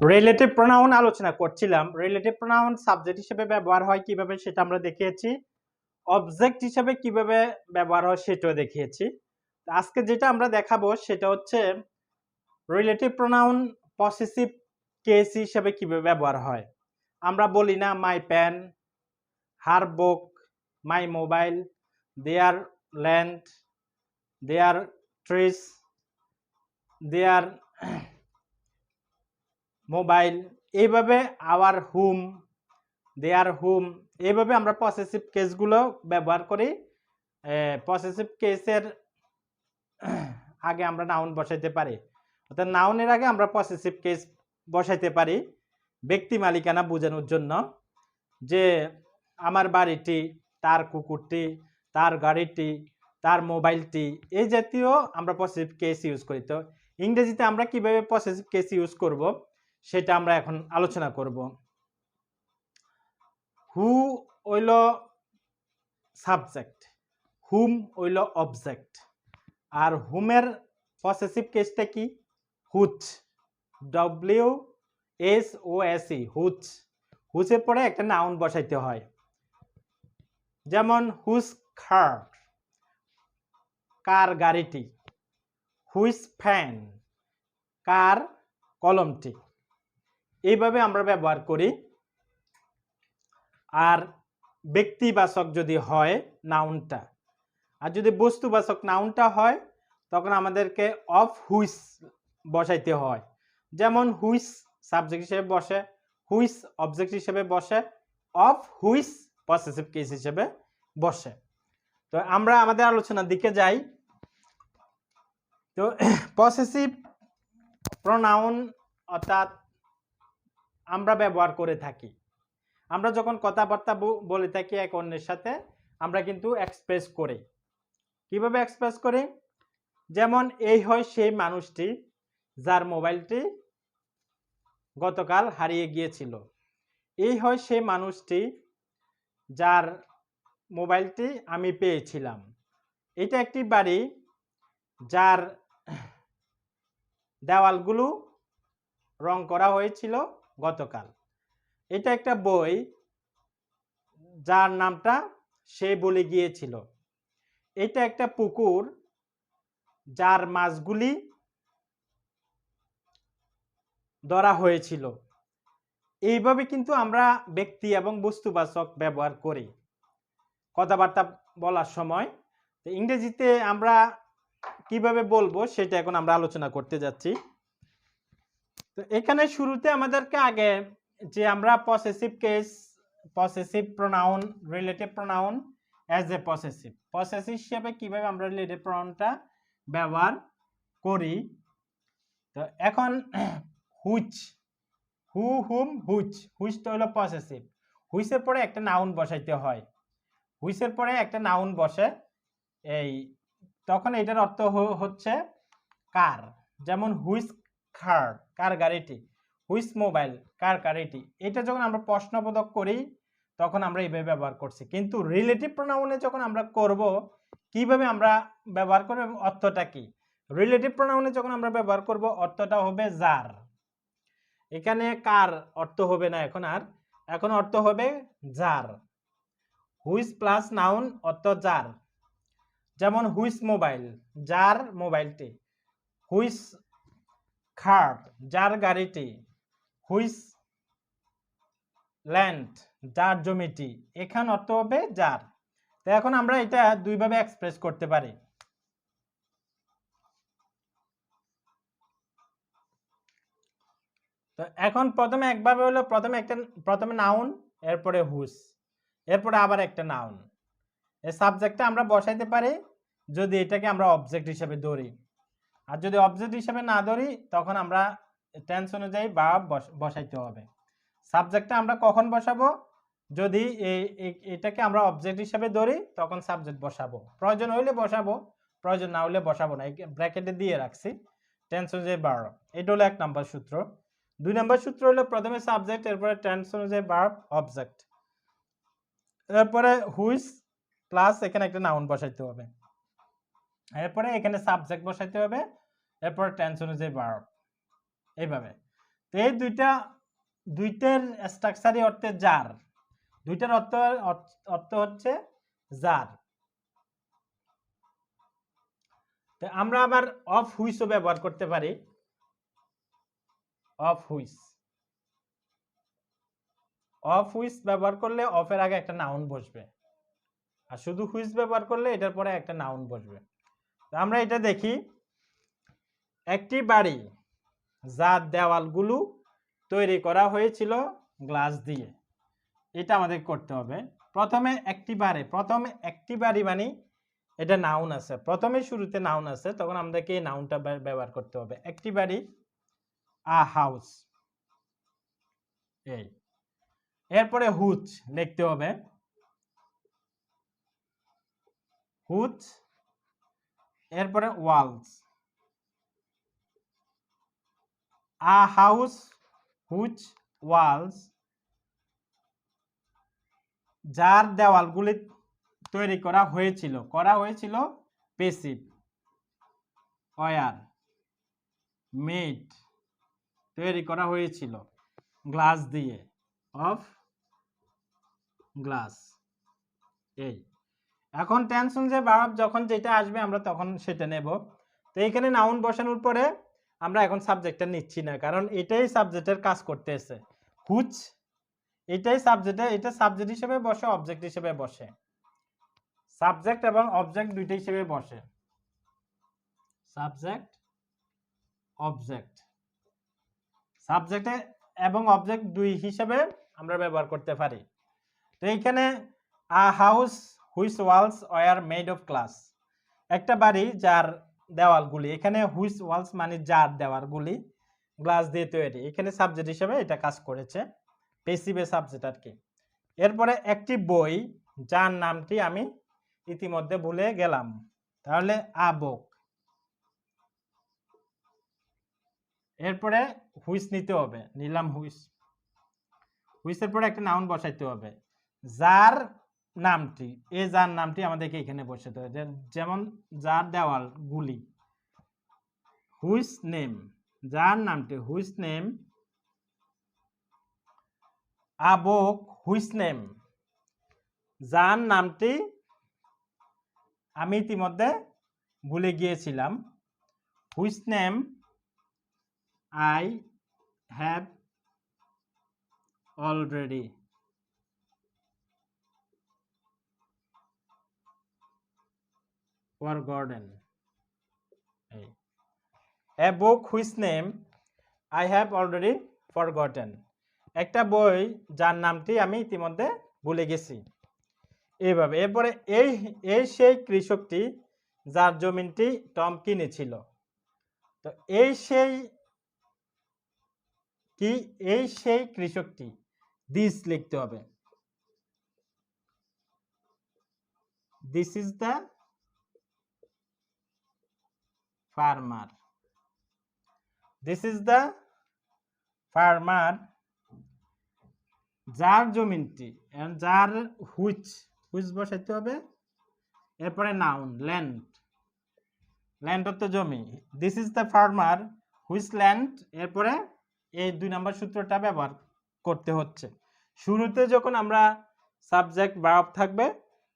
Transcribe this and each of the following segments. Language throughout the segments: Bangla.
রিলেটিভ প্রোনাউন আলোচনা করছিলাম। রিলেটিভ প্রোনাউন সাবজেক্ট হিসেবে ব্যবহার হয় কিভাবে সেটা আমরা দেখিয়েছি, অবজেক্ট হিসেবে কিভাবে ব্যবহার হয় সেটাও দেখিয়েছি। আজকে যেটা আমরা দেখাবো সেটা হচ্ছে রিলেটিভ প্রোনাউন পসেসিভ কেস হিসেবে কিভাবে ব্যবহার হয়। আমরা বলি না my pen, her book, my mobile, their land, their trees, their mobile, এইভাবে আওয়ার হুম, দেয়ার হুম, এইভাবে আমরা পসেসিভ কেসগুলো ব্যবহার করি। পসেসিভ কেসের আগে আমরা নাউন বসাইতে পারি, অর্থাৎ নাউনের আগে আমরা পসেসিভ কেস বসাইতে পারি ব্যক্তি মালিকানা বোঝানোর জন্য, যে আমার বাড়িটি, তার কুকুরটি, তার গাড়িটি, তার মোবাইলটি, এই জাতীয় আমরা পসেসিভ কেস ইউজ করি। তো ইংরেজিতে আমরা কিভাবে পসেসিভ কেস ইউজ করব সেটা আমরা এখন আলোচনা করব। হু হইল সাবজেক্ট, হুম হইল অবজেক্ট, আর হুমের পসেসিভ কেসটা কি? হুচ, WHOSE, হুচ। হুচের পরে একটা নাউন বসাইতে হয়, যেমন হুইচ কার, কার গাড়িটি, হুইচ ফ্যান, কার কলমটি। এইভাবে আমরা ব্যবহার করি। আর ব্যক্তিবাচক যদি হয় নাউনটা, আর যদি বস্তুবাচক নাউনটা হয় তখন আমাদেরকে অফ হুইচ বসাইতে হয়। যেমন হুইচ সাবজেক্ট হিসেবে বসে, হুইচ অবজেক্ট হিসেবে বসে, অফ হুইচ পসেসিভ কেস হিসেবে বসে। তো আমরা আমাদের আলোচনার দিকে যাই। তো পসেসিভ প্রোনাউন অর্থাৎ আমরা ব্যবহার করে থাকি, আমরা যখন কথাবার্তা বলে থাকি এক অন্যের সাথে, আমরা কিন্তু এক্সপ্রেস করি। কিভাবে এক্সপ্রেস করি? যেমন এই হয় সেই মানুষটি যার মোবাইলটি গতকাল হারিয়ে গিয়েছিল। এই হয় সেই মানুষটি যার মোবাইলটি আমি পেয়েছিলাম। এটা একটি বাড়ি যার দেওয়ালগুলো রং করা হয়েছিল গতকাল। এটা একটা বই যার নামটা সে বলে গিয়েছিল। এটা একটা পুকুর যার মাছগুলি ধরা হয়েছিল। এইভাবে কিন্তু আমরা ব্যক্তি এবং বস্তুবাচক ব্যবহার করি কথাবার্তা বলার সময়। তো ইংরেজিতে আমরা কিভাবে বলবো সেটা এখন আমরা আলোচনা করতে যাচ্ছি। তো এখানে শুরুতে আমাদেরকে আগে যে আমরা possessive case, possessive pronoun, relative pronoun as a possessive, possessive হিসেবে কিভাবে আমরা রিলেটিভ প্রোনাউনটা ব্যবহার করি। তো এখন হুইচ, হু হুম হুইচ, হুইচটা হলো পসেসিভ। হুইচের পরে একটা নাউন বসাইতে হয়, হুইচের পরে একটা নাউন বসে, এই তখন এটার অর্থ হচ্ছে কার। যেমন হুইচ কার, কার গাড়িটি, হুইচ মোবাইল, কার গাড়িটি। এটা যখন আমরা প্রশ্নবোধক করি তখন আমরা এইভাবে ব্যবহার করছি। কিন্তু রিলেটিভ প্রোনাউনে যখন আমরা করব, কিভাবে আমরা ব্যবহার করব, অর্থটা কি? রিলেটিভ প্রোনাউনে যখন আমরা ব্যবহার করব অর্থটা হবে যার। এখানে কার অর্থ হবে না এখন আর, এখন অর্থ হবে যার। হুইচ প্লাস নাউন অর্থ যার। যেমন হুইচ মোবাইল, যার মোবাইলটি, হুইচ কার, যার গাড়িটি, হুইচ ল্যান্ড, যার জমিটি। এখানে অর্থ হবে যার। তো এখন আমরা এটা দুইভাবে এক্সপ্রেস করতে পারি। তো এখন প্রথমে একভাবে হলো, প্রথমে নাউন, এরপরে হুইচ, এরপরে আবার একটা নাউন। এই সাবজেক্টটা আমরা বসাইতে পারি যদি এটাকে আমরা অবজেক্ট হিসেবে ধরি। আর যদি অবজেক্ট হিসেবে না ধরি তখন আমরা টেন্স অনুযায়ী ভার্ব বসাইতে হবে। সাবজেক্টটা আমরা কখন বসাবো? যদি এটাকে আমরা অবজেক্ট হিসেবে ধরি তখন সাবজেক্ট বসাবো, প্রয়োজন হইলে বসাবো, প্রয়োজন না হলে বসাবো না। ব্র্যাকেটে দিয়ে রাখছি টেন্স অনুযায়ী ভার্ব। এটা হলো 1 নম্বর সূত্র। 2 নম্বর সূত্র হলো প্রথমে সাবজেক্ট, এরপরে টেন্স অনুযায়ী ভার্ব, অবজেক্ট, এরপরে হুইচ প্লাস এখানে একটা নাউন বসাইতে হবে, এরপরে এখানে সাবজেক্ট বসাইতে হবে, এরপর টেন্স অনুযায়ী ভার্ব। এইভাবে তো এই দুইটার স্ট্রাকচারই অর্থে যার, দুইটার অর্থ হচ্ছে যার। তো আমরা আবার অফ হুইচও ব্যবহার করতে পারি। অফ হুইচ, অফ হুইচ ব্যবহার করলে অফের আগে একটা নাউন বসবে, আর শুধু হুইচ ব্যবহার করলে এটার পরে একটা নাউন বসবে। তো আমরা এটা দেখি, একটি বাড়ি যার দেওয়ালগুলো তৈরি করা হয়েছিল গ্লাস দিয়ে, এটা আমাদের করতে হবে। প্রথমে একটি বাড়ি মানে এটা নাউন আছে, প্রথমে শুরুতে নাউন আছে, তখন আমাদেরকে এই নাউনটা ব্যবহার করতে হবে। একটি বাড়ি, আ হাউস, এই। এরপরে হুচ লিখতে হবে, হুচ। এরপরে walls, a house whose walls, যার দেওয়ালগুলি তৈরি করা হয়েছিল পেসিভ, ওয়ার মেড তৈরি করা হয়েছিল গ্লাস দিয়ে, অফ গ্লাস। এই এখন টেনশন যে ভার্ব যখন যেটা আসবে আমরা তখন সেটা নেব। তো এইখানে নাউন বসানোর পরে আমরা এখন সাবজেক্টটা নিচ্ছি না, কারণ এটাই সাবজেক্টের কাজ করতেছে। হুচ এটাই সাবজেক্টে, এটা সাবজেক্ট হিসেবে বসে, অবজেক্ট হিসেবে বসে, সাবজেক্ট এবং অবজেক্ট দুইটা হিসেবে বসে, সাবজেক্ট অবজেক্ট। সাবজেক্টে এবং অবজেক্ট দুই হিসেবে আমরা ব্যবহার করতে পারি। তো এইখানে a house which walls were made of glass, একটা বাড়ি যার দেওয়ালগুলি, এখানে হুইচ ওয়ালস মানে যার দেওয়ালগুলি গ্লাস দিয়ে তৈরি, এখানে সাবজেক্ট হিসেবে এটা কাজ করেছে, পেসিভে সাবজেক্ট আর কি। এরপরে একটি বই যার নামটি আমি ইতিমধ্যে ভুলে গেলাম, তাহলে আ বুক। এরপরে হুইচ নিতে হবে, নিলাম হুইচ, হুইচের পরে একটা নাউন বসাইতে হবে, যার নামটি, এই যার নামটি আমাদেরকে এখানে বসাতে হবে, যেমন যার দেওয়াল গুলি, হুইচ নেম, যার নামটি, which name, a book which name, যার নামটি আমি ইতিমধ্যে ভুলে গিয়েছিলাম, which name I have already forgotten. A book whose name I have already forgotten. একটা বই যার নামটি আমি ইতিমধ্যে ভুলে গেছি, এইভাবে। এরপরে এই সেই কৃষকটি যার জমিনটি টম কিনেছিল। তো এই সেই কৃষকটি, দিস লিখতে হবে, this is the farmer, this is the farmer, যার জমিনটি, যার হুইচ বসাইতে হবে, এরপরে নাউন ল্যান্ড, ল্যান্ড অর্থ জমি, this is the farmer which land, এরপরে এই 2 নম্বর সূত্রটা ব্যবহার করতে হচ্ছে। শুরুতে যখন আমরা সাবজেক্ট ভার্ব থাকবে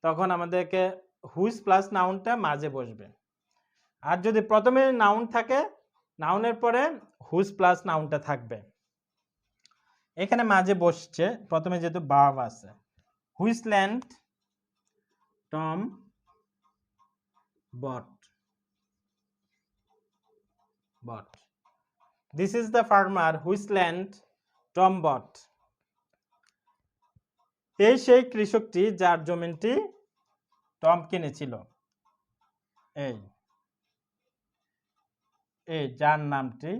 তখন আমাদেরকে হুইচ প্লাস নাউনটা মাঝে বসবে, আর যদি প্রথমে নাউন থাকে নাউনের পরে হুইচ প্লাস নাউনটা থাকবে, এখানে মাঝে বসছে প্রথমে যেহেতু ভার্ব আছে, which land Tom bought, this is the farmer which land Tom bought, এই সেই কৃষকটি যার জমিনটি টম কিনেছিল, এই যার নামটি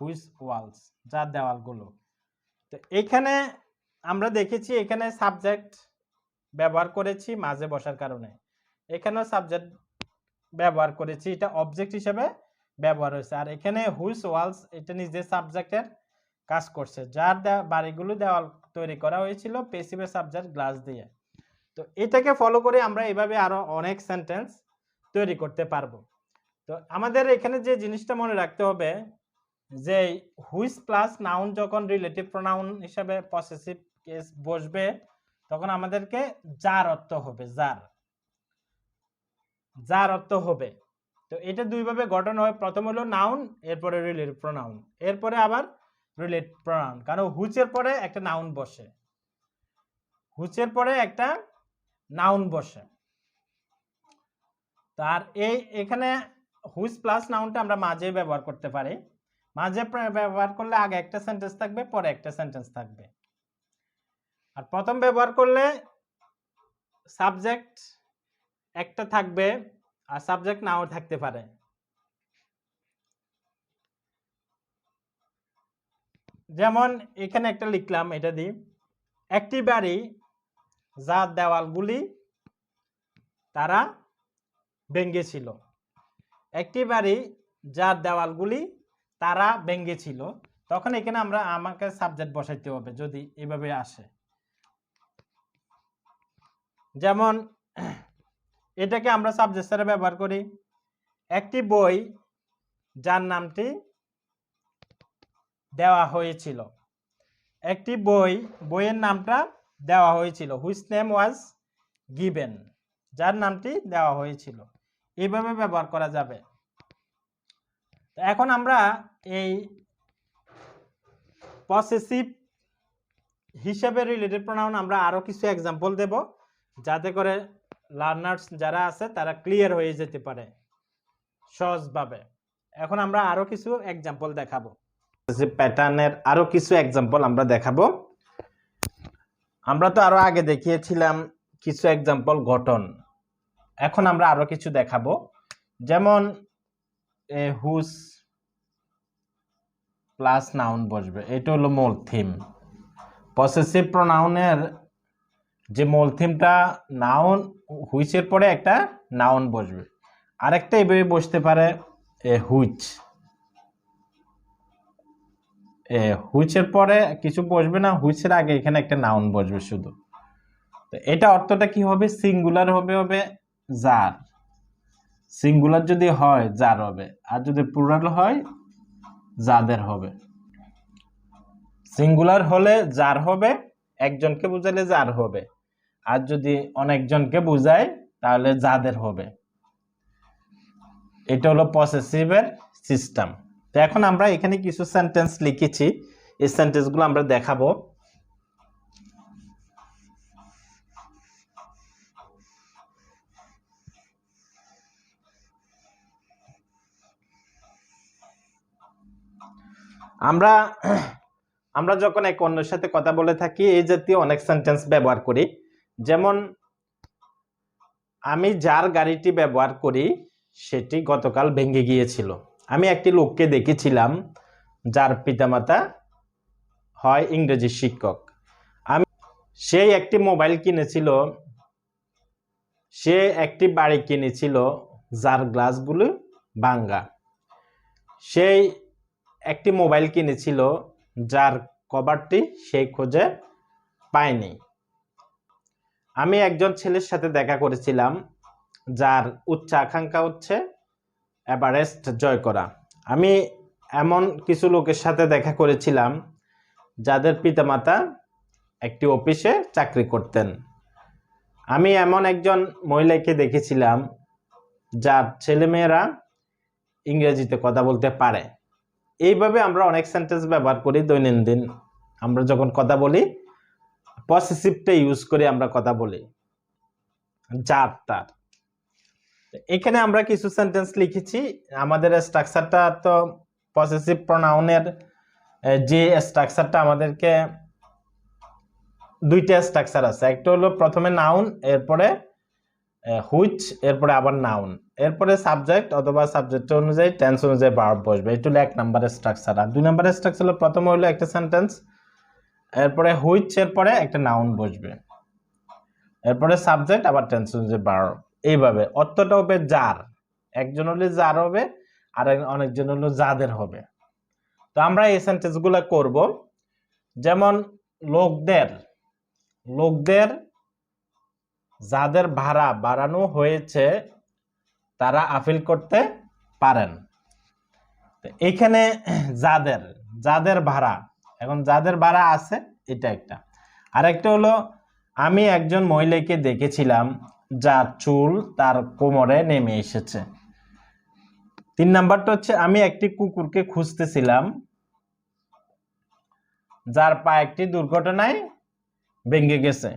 হুইচ ওয়ালস, যার দেওয়ালগুলো। তো এখানে আমরা দেখেছি এখানে সাবজেক্ট ব্যবহার করেছি মাঝে বসার কারণে, এখানেও সাবজেক্ট ব্যবহার করেছি, এটা অবজেক্ট হিসেবে ব্যবহার হয়েছে, আর এখানে হুইচ ওয়ালস এটা নিজে সাবজেক্টের কাজ করছে, যার বাড়িগুলো দেওয়াল তৈরি করা হয়েছিল পেসিভের সাবজেক্ট গ্লাস দিয়ে। তো এটাকে ফলো করে আমরা এভাবে আরো অনেক সেন্টেন্স তৈরি করতে পারবো। তো আমাদের এখানে যে জিনিসটা মনে রাখতে হবে, যে হুইচ প্লাস নাউন যখন রিলেটিভ প্রোনাউন হিসাবে পসেসিভ কেস বসবে তখন আমাদেরকে যার অর্থ হবে, যার অর্থ হবে। তো এটা দুইভাবে গঠন হয়, প্রথম হলো নাউন, এরপরে রিলেটিভ প্রোনাউন, এরপরে আবার রিলেটিভ প্রোনাউন, কারণ হুইচের পরে একটা নাউন বসে, হুইচের পরে একটা নাউন বসে। তার এখানে হুইচ প্লাস নাউনটা আমরা মাঝে ব্যবহার করতে পারি, মাঝে ব্যবহার করলে আগে একটা সেন্টেন্স থাকবে, পরে একটা সেন্টেন্স থাকবে। আর প্রথম ব্যবহার করলে সাবজেক্ট একটা থাকবে আর সাবজেক্ট নাও থাকতে পারে। যেমন এখানে একটা লিখলাম, এটা দিই, একটি বাড়ি যার দেওয়ালগুলি তারা ভেঙেছিল, একটি বাড়ি যার দেওয়ালগুলি তারা ভেঙেছিল, তখন এখানে আমাকে সাবজেক্ট বসাইতে হবে যদি এভাবে আসে। যেমন এটাকে আমরা সাবজেক্ট হিসেবে ব্যবহার করি, একটি বই যার নামটি দেওয়া হয়েছিল, একটি বইয়ের নামটা দেওয়া হয়েছিল, হুইচ নেম ওয়াজ গিভেন, যার নামটি দেওয়া হয়েছিল, এইভাবে ব্যবহার করা যাবে। এখন আমরা এই পসেসিভ হিসেবে রিলেটেড প্রোনাউন আমরা আরো কিছু এক্সাম্পল দেব, যাতে করে লার্নার্স যারা আছে তারা ক্লিয়ার হয়ে যেতে পারে সহজভাবে। এখন আমরা আরো কিছু এক্সাম্পল দেখাবো, প্যাটার্নের আরো কিছু এক্সাম্পল আমরা দেখাবো। আমরা তো আরো আগে দেখিয়েছিলাম কিছু এক্সাম্পল গঠন, এখন আমরা আরো কিছু দেখাবো। যেমন হুজ প্লাস নাউন বসবে, এটা হলো মূল থিম। পসেসিভ প্রোনাউনের যে মূল থিমটা নাউন, হুইচের পরে একটা নাউন বসবে, আরেকটা এইভাবে বসতে পারে হুইচ, হুইচের পরে কিছু বসবে না, হুইচের আগে এখানে একটা নাউন বসবে শুধু। তো এটা অর্থটা কি হবে, সিঙ্গুলার হবে যার, সিঙ্গুলার যদি হয় যার হবে, আর যদি প্লুরাল হয় যাদের হবে। সিঙ্গুলার হলে যার হবে, একজনকে বুঝালে যার হবে, আর যদি অনেকজনকে বুঝায় তাহলে যাদের হবে। এটা হলো পসেসিভের সিস্টেম। তো এখন আমরা এখানে কিছু সেন্টেন্স লিখেছি, এই সেন্টেন্সগুলো আমরা দেখাবো। আমরা যখন এক অন্যের সাথে কথা বলে থাকি এই জাতীয় অনেক সেন্টেন্স ব্যবহার করি। যেমন আমি যার গাড়িটি ব্যবহার করি সেটি গতকাল ভেঙে গিয়েছিল। আমি একটি লোককে দেখেছিলাম যার পিতামাতা হয় ইংরেজি শিক্ষক। সে একটি মোবাইল কিনেছিল, সে একটি বাড়ি কিনেছিল যার গ্লাসগুলো ভাঙা। সেই একটি মোবাইল কিনেছিল যার কভারটি সেই খোঁজে পায়নি। আমি একজন ছেলের সাথে দেখা করেছিলাম যার উচ্চাকাঙ্ক্ষা হচ্ছে এভারেস্ট জয় করা। আমি এমন কিছু লোকের সাথে দেখা করেছিলাম যাদের পিতামাতা একটি অফিসে চাকরি করতেন। আমি এমন একজন মহিলাকে দেখেছিলাম যার ছেলেমেয়েরা ইংরেজিতে কথা বলতে পারে। এইভাবে আমরা অনেক সেন্টেন্স ব্যবহার করি দৈনন্দিন। আমরা যখন কথা বলি পসেসিভটা ইউজ করে আমরা কথা বলি, যার তার। এখানে আমরা কিছু সেন্টেন্স লিখেছি। আমাদের স্ট্রাকচারটা তো পসেসিভ প্রোনাউনের যে স্ট্রাকচারটা আমাদেরকে দুইটা স্ট্রাকচার আছে, একটা হলো প্রথমে নাউন, এরপরে হুইচ, এরপরে আবার নাউন, এরপরে সাবজেক্ট অথবা সাবজেক্ট অনুযায়ী টেন্স অনুযায়ী ভার্ব বসবে। এটা হলো এক নম্বরের স্ট্রাকচার। আর দুই নম্বরের স্ট্রাকচার হলো প্রথমে হলো একটা সেন্টেন্স, এরপরে হুইচ, এরপরে একটা নাউন বসবে, এরপরে সাবজেক্ট, আবার টেন্স অনুযায়ী ভার্ব। এইভাবে অর্থটা হবে যার, একজন হলে যার হবে আর অনেকজন হলো যাদের হবে। তো আমরা এই সেন্টেন্স গুলা করবো। যেমন লোকদের যাদের ভাড়া বাড়ানো হয়েছে তারা আপিল করতে পারেন। এখানে যাদের যাদের ভাড়া, এখন যাদের ভাড়া আছে এটা একটা। আরেকটা হলো আমি একজন মহিলাকে দেখেছিলাম যার চুল তার কোমরে নেমে এসেছে। 3 নাম্বারটা হচ্ছে আমি একটি কুকুরকে খুঁজতেছিলাম যার পা একটি দুর্ঘটনায় ভেঙে গেছে।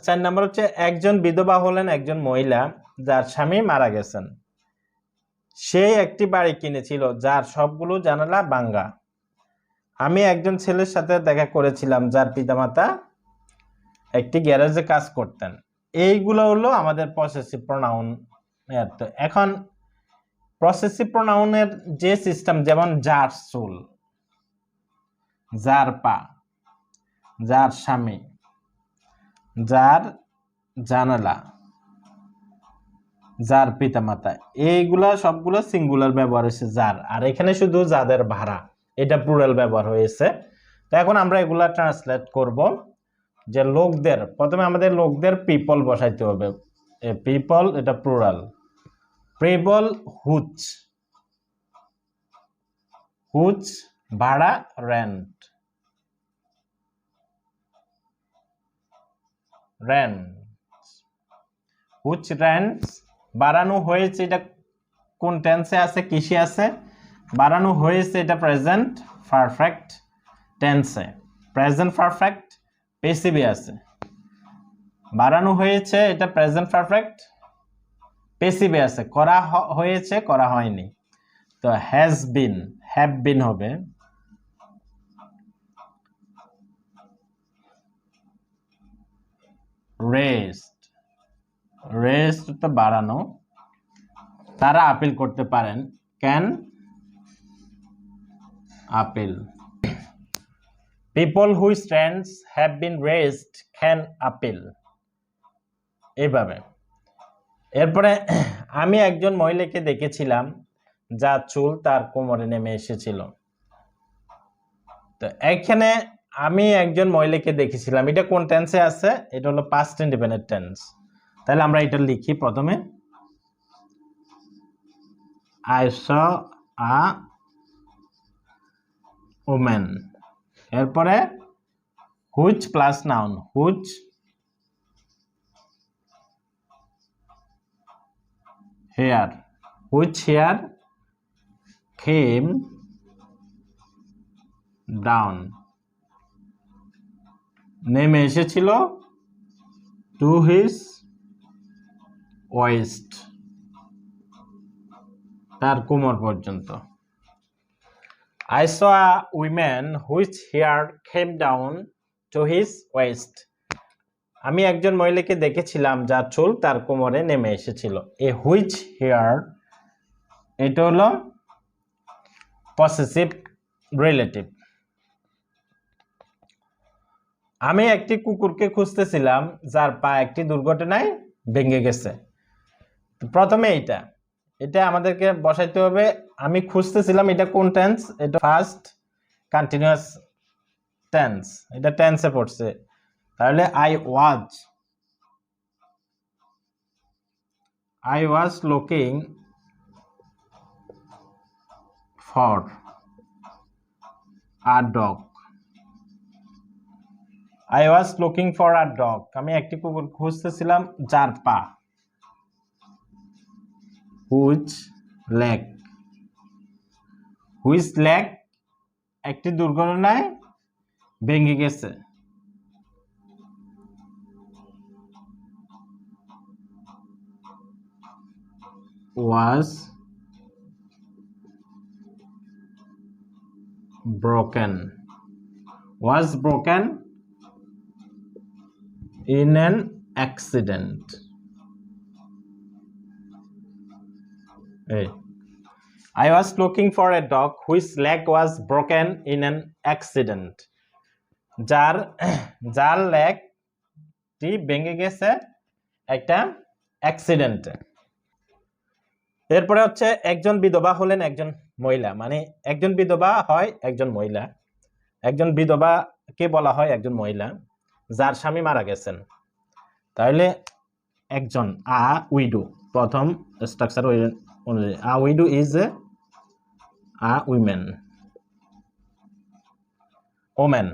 4 নাম্বার হচ্ছে একজন বিধবা হলেন একজন মহিলা যার স্বামী মারা গেছেন। সে একটি বাড়ি কিনেছিল যার সবগুলো জানালা ভাঙা। আমি একজন ছেলের সাথে দেখা করেছিলাম যার পিতামাতা একটি গ্যারেজে কাজ করতেন। এইগুলো হলো আমাদের পসেসিভ প্রোনাউন। তো এখন পসেসিভ প্রোনাউনের যে সিস্টেম, যেমন যার চুল, যার পা, যার স্বামী, যার জানালা, যার পিতামাতা, এইগুলা সবগুলো সিঙ্গুলার ব্যবহার হয়েছে যার। আর এখানে শুধু যাদের ভাড়া, এটা প্লুরাল ব্যবহার হয়েছে। তো এখন আমরা এগুলা ট্রান্সলেট করব। যে লোকদের, প্রথমে আমাদের লোকদের পিপল বসাইতে হবে। পিপল এটা প্লুরাল। পিপল হুচ, হুচ ভাড়া, রেন্ট, রেন্ট, হুচ রেন্টস। বাড়ানো হয়েছে এটা কোন টেন্সে আছে, কিসে আছে? বাড়ানো হয়েছে এটা প্রেজেন্ট পারফেক্ট টেন্সে, প্রেজেন্ট পারফেক্ট পেসিভে আছে। বাড়ানো হয়েছে এটা প্রেজেন্ট পারফেক্ট পেসিভে আছে, করা হয়েছে করা হয়নি। তো হ্যাজ বিন, হ্যাভ বিন হবে। রেস্ট, রেস্ট তো বাড়ানো। তারা আপিল করতে পারেন, can appeal. People which rents have been raised can appeal, এইভাবে। এরপরে আমি একজন মহিলাকে দেখেছিলাম যার চুল তার কোমরে নেমে এসেছিল। তো এখানে আমি একজন মহিলাকে দেখেছিলাম, এটা কোন টেন্সে আছে? এটা হলো পাস্ট ইন্ডিপেন্ডেন্ট টেন্স। তাহলে আমরা এটা লিখি প্রথমে, I saw a woman। এরপরে which plus noun, which hair, which hair came down, নেমে এসেছিল to his waist, তার কোমর পর্যন্ত। I saw a woman whose hair came down to his waist। আমি একজন মহিলাকে দেখেছিলাম যার চুল তার কোমরে নেমে এসেছিল। এ হুইচ হেয়ার, এটা হলো পসেসিভ রিলেটিভ। আমি একটি কুকুরকে খুঁজতেছিলাম যার পা একটি দুর্ঘটনায় ভেঙে গেছে। প্রথমে এটা আমাদেরকে বসাইতে হবে। আমি খুঁজতেছিলাম, এটা কোন টেন্স? এটা ফার্স্ট কন্টিনিউয়াস টেন্স, এটা টেন্সে পড়ছে। তাহলে I was looking for a dog, I was looking for a dog। আমি একটি কুকুর খুঁজতেছিলাম যার পা, which leg একটি দুর্ঘটনায় ভেঙে গেছে। was broken in an accident। I was looking for a dog whose leg was broken in an accident। যার লেগটি ভেঙে গেছে একটা অ্যাক্সিডেন্টে। এরপরে হচ্ছে একজন বিধবা হলেন একজন মহিলা, মানে একজন বিধবা হয় একজন মহিলা। একজন বিধবাকে বলা হয় একজন মহিলা যার স্বামী মারা গেছেন। তাহলে একজন উইডো, প্রথম structure only. A widow is a woman. Woman.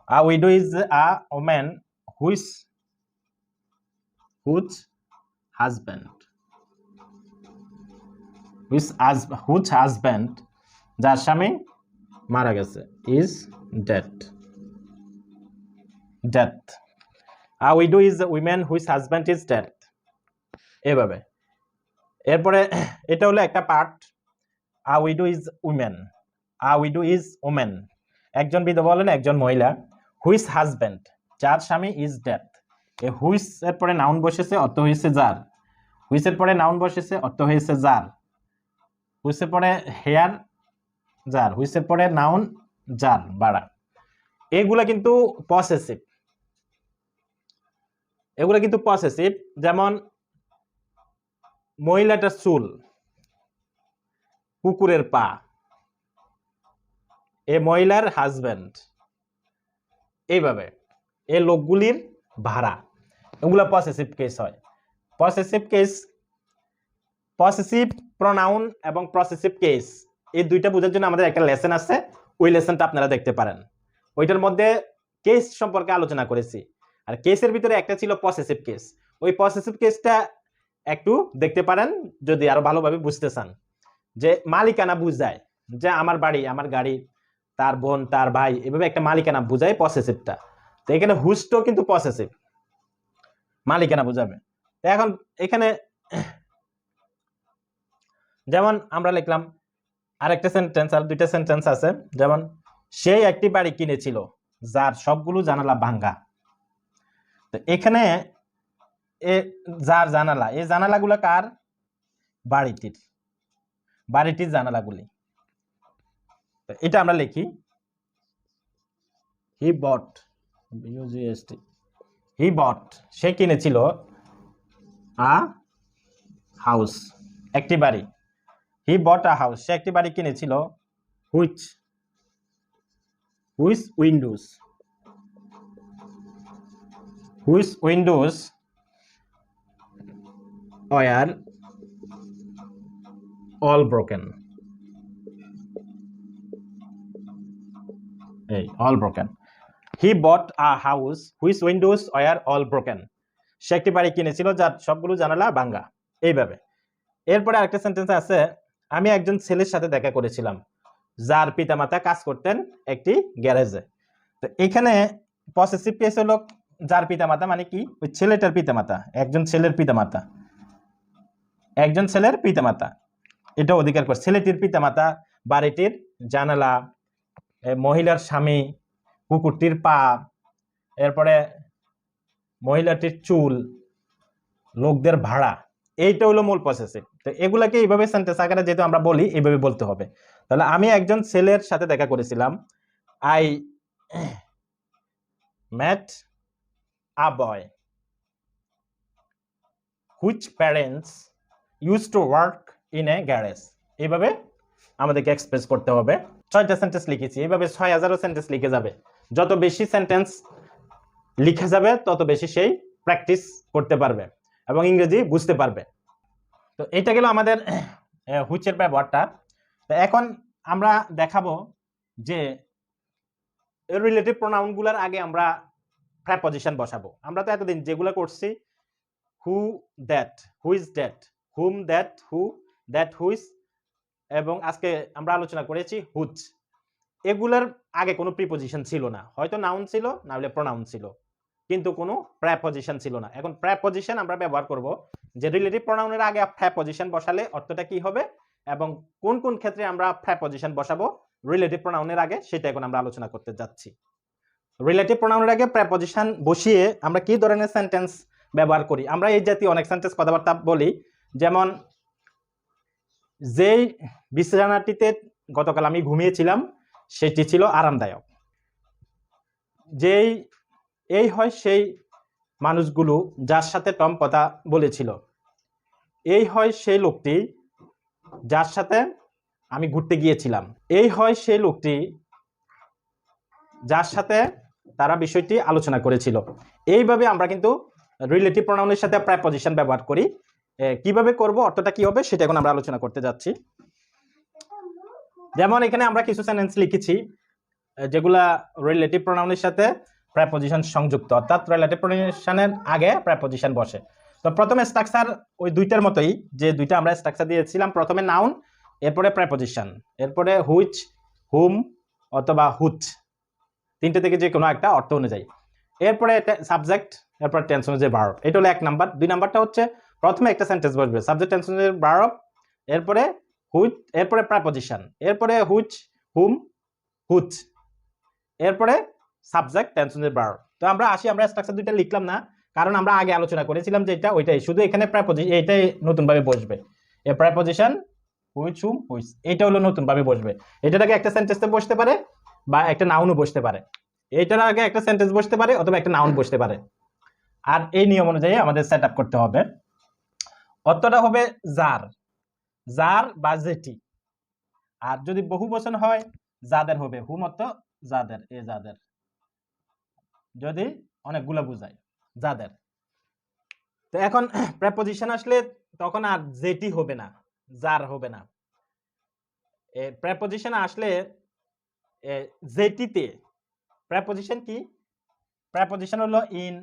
A widow is a woman whose husband যার স্বামী মারা গেছে is dead. A widow is a woman whose husband is dead. এভাবে। এরপরে এটা হলো একটা part. A widow is woman. একজন বিধবা হলেন একজন মহিলা। Whose husband, যার স্বামী is dead. এই হুইস এর পরে নাউন বসেছে, অর্থ হয়েছে যার। হুইস এর পরে নাউন বসেছে, অর্থ হয়েছে যার। হুইস এর পরে হেয়ার যার, হুইস এর পরে নাউন যার বাড়া। এগুলা কিন্তু পসেসিভ। যেমন মহিলাটার চুল, কুকুরের পা, এ মহিলার হাজবেন্ড, এইভাবে এ লোকগুলির ভাড়া, এগুলা পসেসিভ কেস হয়। পসেসিভ প্রনাউন এবং পসেসিভ কেস, এই দুইটা বোঝার জন্য আমাদের একটা লেসন আছে, ওই লেসনটা আপনারা দেখতে পারেন। ওইটার মধ্যে কেস সম্পর্কে আলোচনা করেছি। আর কেসের ভিতরে একটা ছিল পসেসিভ কেস। ওই পসেসিভ কেসটা একটু দেখতে পারেন যদি আরো ভালোভাবে বুঝতে চান। যে মালিকানা বুঝায়, যে আমার বাড়ি, আমার গাড়ি, তার বোন, তার ভাই, এভাবে একটা মালিকানা বুঝায় পসেসিভটা। তো এখানে হুজটাও কিন্তু পসেসিভ, মালিকানা বুঝাবে। তো এখন এখানে যেমন আমরা লিখলাম আরেকটা সেন্টেন্স, আর দুইটা সেন্টেন্স আছে। যেমন সেই একটি বাড়ি কিনেছিল যার সবগুলো জানালা ভাঙ্গা। তো এখানে যার জানালা, এই জানালাগুলো কার? বাড়িটির জানালাগুলি। এটা আমরা লিখি হি বট, সে কিনেছিল আ হাউস, একটি বাড়ি। হি বট আ হাউস, সে একটি বাড়ি কিনেছিল। Which Windows were all broken. He bought a house whose windows were all broken. সে একটি বাড়ি কিনেছিল যার সবগুলো জানালা ভাঙা। এইভাবে। এরপরে আরেকটা সেন্টেন্স আছে, আমি একজন ছেলের সাথে দেখা করেছিলাম যার পিতামাতা কাজ করতেন একটি গ্যারেজে। তো এখানে পসেসিভ কেস হলো যার পিতামাতা, মানে কি? ওই ছেলেটার পিতামাতা, একজন ছেলের পিতামাতা, এটা অধিকার করে। ছেলেটির পিতামাতা, বাড়িটির জানালা, মহিলার স্বামী, কুকুরটির পা, এরপরে মহিলাটির চুল, লোকদের ভাড়া, এইটা হলো মূল পসেসিভ। তো এগুলাকে এইভাবে সেন্টেন্স আকারে যেহেতু আমরা বলি, এইভাবে বলতে হবে। তাহলে আমি একজন ছেলের সাথে দেখা করেছিলাম, I met a boy whose parents used to work in a garage. এইভাবে আমাদেরকে এক্সপ্রেস করতে হবে। 6টা সেন্টেন্স লিখেছি, এইভাবে 6000 সেন্টেন্স লিখে যাবে। যত বেশি সেন্টেন্স লিখে যাবে তত বেশি সেই প্র্যাকটিস করতে পারবে এবং ইংরেজি বুঝতে পারবে। তো এটা গেল আমাদের হুইচের ব্যবহারটা। তো এখন আমরা দেখাবো যে রিলেটিভ প্রোনাউনগুলোর আগে আমরা প্রেপজিশন বসাবো। আমরা তো এতদিন যেগুলো করছি, who that, whose that, whom that, who that, whose, এবং আজকে আমরা আলোচনা করেছি হুজ। এগুলোর আগে কোনো প্রিপজিশন ছিল না, হয়তো নাউন ছিল, না হলে প্রোনাউন ছিল, কিন্তু কোনো প্রেপজিশন ছিল না। এখন প্রেপজিশন আমরা ব্যবহার করব যে রিলেটিভ প্রোনাউনের আগে প্রেপজিশন বসালে অর্থটা কি হবে এবং কোন কোন ক্ষেত্রে আমরা প্রেপজিশন বসাবো রিলেটিভ প্রোনাউনের আগে, সেটা এখন আমরা আলোচনা করতে যাচ্ছি। রিলেটিভ প্রোনাউনের আগে প্রেপজিশন বসিয়ে আমরা কি ধরনের সেন্টেন্স ব্যবহার করি? আমরা এই জাতীয় অনেক সেন্টেন্স কথাবার্তা বলি। যেমন যেই বিছানাটিতে গতকাল আমি ঘুমিয়েছিলাম সেটি ছিল আরামদায়ক। যেই এই হয় সেই মানুষগুলো যার সাথে টম কথা বলেছিল। এই হয় সেই লোকটি যার সাথে আমি ঘুরতে গিয়েছিলাম। এই হয় সেই লোকটি যার সাথে তারা বিষয়টি আলোচনা করেছিল। এইভাবে আমরা কিন্তু রিলেটিভ প্রোনাউনের সাথে প্রেপজিশন ব্যবহার করি। কিভাবে করব, অর্থটা কি হবে সেটা এখন আমরা আলোচনা করতে যাচ্ছি। যেমন এখানে আমরা কিছু সেন্টেন্স লিখেছি যেগুলা রিলেটিভ প্রোনাউনের সাথে প্রেপোজিশন সংযুক্ত, অর্থাৎ রিলেটিভ প্রোনাউনের আগে প্রেপোজিশন বসে। তো প্রথমে স্ট্রাকচার ওই দুইটার মতোই, যে দুইটা আমরা স্ট্রাকচার দিয়েছিলাম, প্রথমে নাউন, এরপরে প্রেপোজিশন, এরপরে হুইচ, হুম অথবা হুচ, তিনটে থেকে যে কোনো একটা অর্থ অনুযায়ী, এরপরে সাবজেক্ট, এরপর টেন্স অনুযায়ী ভার্ব। এটা হলো এক নাম্বার। দুই নাম্বারটা হচ্ছে প্রথমে একটা সেন্টেন্স বসবে, সাবজেক্ট, টেন্স অনুযায়ী ভার্ব, এরপরে হুইচ, এরপরে প্রেপোজিশন, এরপরে হুইচ, হুম, হুচ, এরপরে সাবজেক্ট, টেন্স অনুযায়ী ভার্ব। তো আমরা আসি, আমরা স্ট্রাকচার দুইটা লিখলাম না, কারণ আমরা আগে আলোচনা করেছিলাম যে এটা ওইটাই, শুধু এখানে প্রেপোজিশন এইটাই নতুন ভাবে বসবে। এ প্রেপোজিশন হুইচ, হুম, হুইচ, এটা হলো নতুন ভাবে বসবে। এটার আগে একটা সেন্টেন্সে বসতে পারে বা একটা নাউনও বসতে পারে। এইটার আগে একটা সেন্টেন্স বসতে পারে অথবা একটা নাউন বসতে পারে। আর এই নিয়ম অনুযায়ী আমাদের সেট আপ করতে হবে। অর্থটা হবে যার, যার বা যেটি। আর যদি বহু বচন হয় যাদের হবে, হুম অর্থ যাদের, এ যাদের, যদি অনেকগুলো বুঝায় যাদের। তো এখন প্রেপোজিশন আসলে তখন আর যেটি হবে না, যার হবে না। প্রেপোজিশন আসলে যেটিতে, প্রেপোজিশন কি, প্রেপোজিশন হলো in,